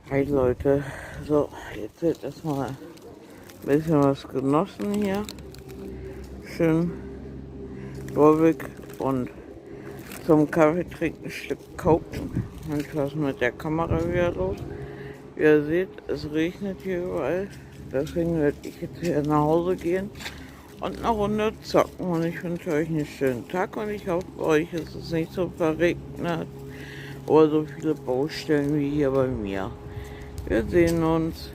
Hi Leute, so jetzt wird erstmal ein bisschen was genossen hier. Schön ruhig und zum Kaffee trinken ein Stück Coken. Und was mit der Kamera wieder los. Wie ihr seht, es regnet hier überall. Deswegen werde ich jetzt hier nach Hause gehen und eine Runde zocken. Und ich wünsche euch einen schönen Tag und ich hoffe, bei euch ist es nicht so verregnet oder so viele Baustellen wie hier bei mir. Wir sehen uns.